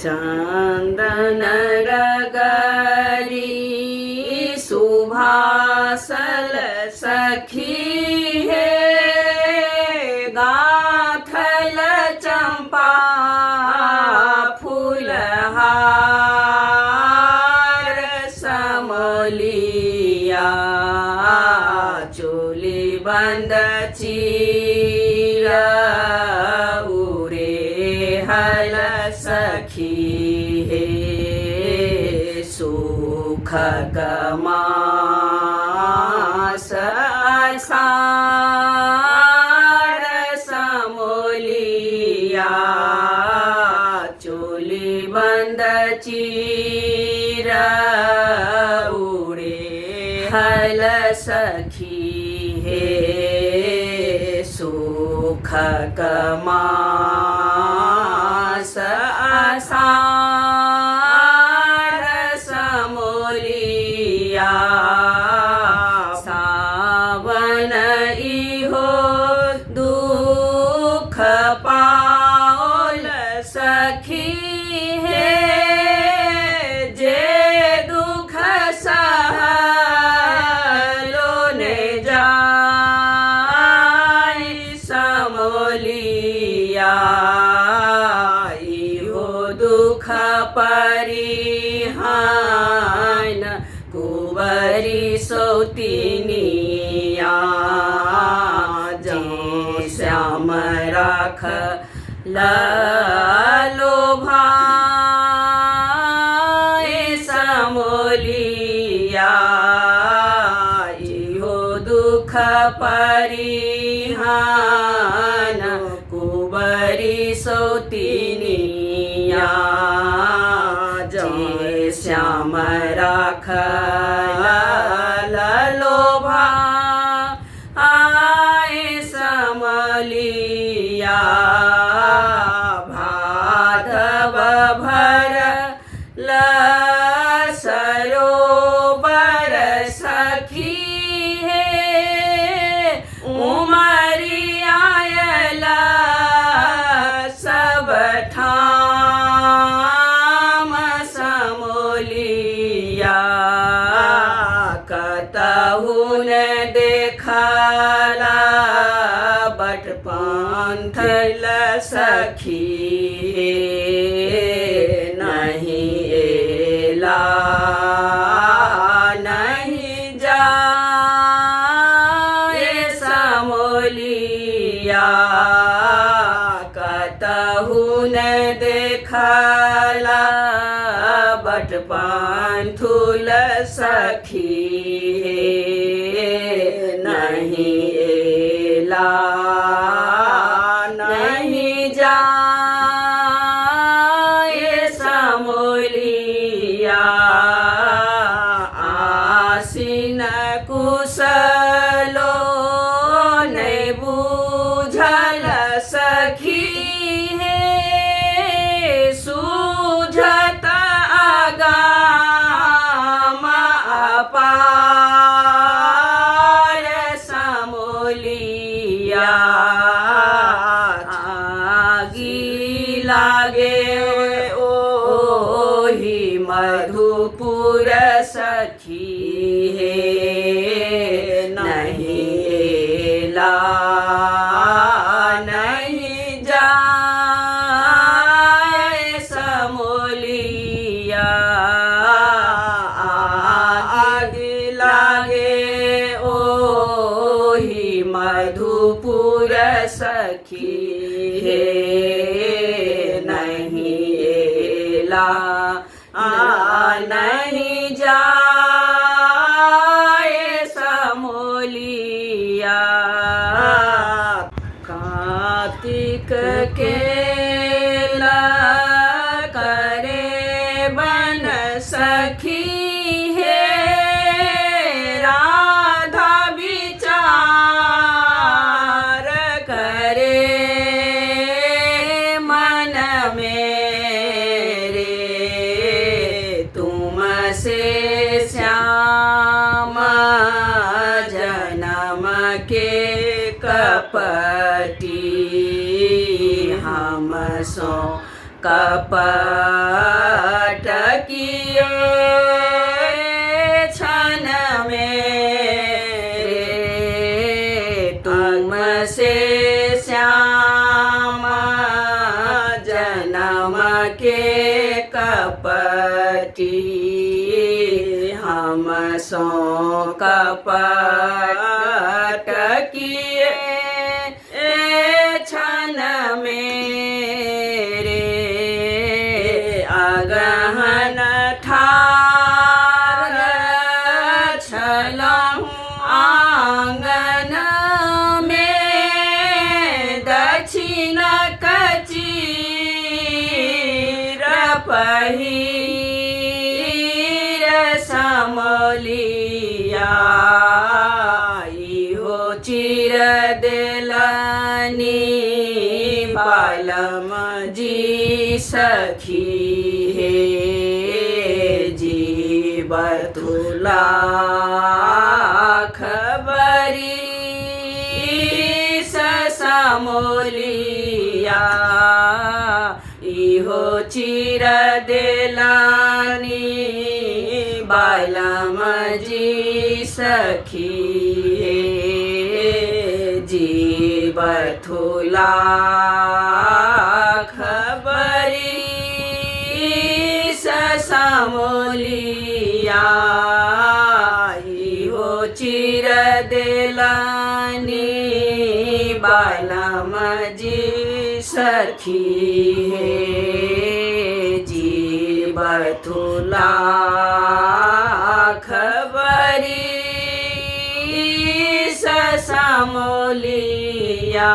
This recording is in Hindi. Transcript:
चंदन रगरी सुभासल सखी है गाथल चंपा फूलहार समलिया चोली बंद चीरा हल सखी है सुख कमास आषाढ़ समोलिया चोली बंद चीरा उड़े हल सखी है सुख कमास आषाढ़ समोलिया सावन इहो दुख पाओल सखी है जे दुख सहलो ने जाय समोलिया दुख परिहान कुंवरी सौतिनिया जो श्याम राख लोभाए समोलिया इहो दुख परिहान कुंवरी सौतिनिया जय श्याम राख लोभा आए समलिया भादव भर सरोवर सखी है उमरी आयला सब ठाम समोलिया कतहुन देखला बट पंथल सखी नहीं एला नहीं जाए समोलिया कतहुन देखला बट पंथुल सखी नहीं एला नहीं जाए समोलिया आसीन कुशलो नहीं बूझल सखी है सूझत आगाम अपार समोलिया आगी लागे ओही मधुपुर सखी है नहीं एला नहीं जाए समोलिया आग लागे ओही मधुपुर सखी है नहीं एला नहीं जाए समोलिया कार्तिक केला करे बन सखी है राधा विचार करे मन मेरे तुमसे श्याम जन्म के कपटी हम सो कपट कियो क्षण मेरे तुमसे श्याम जन्म के कपटी हम सो कपट किए क्षण मेरे अगहन ठार छलहु आंगन में दक्षिण कचीर पहिर समलिया इहो चिर देलनी बालम जी सखी हे जीव तुला खबरी समोलिया इहो चिर देलानी बालम जी सखी हे जीव तुला खबरी समोलिया इहो चिर देलानी बालम जी सखी हे जीव तुला खबरी समोलिया।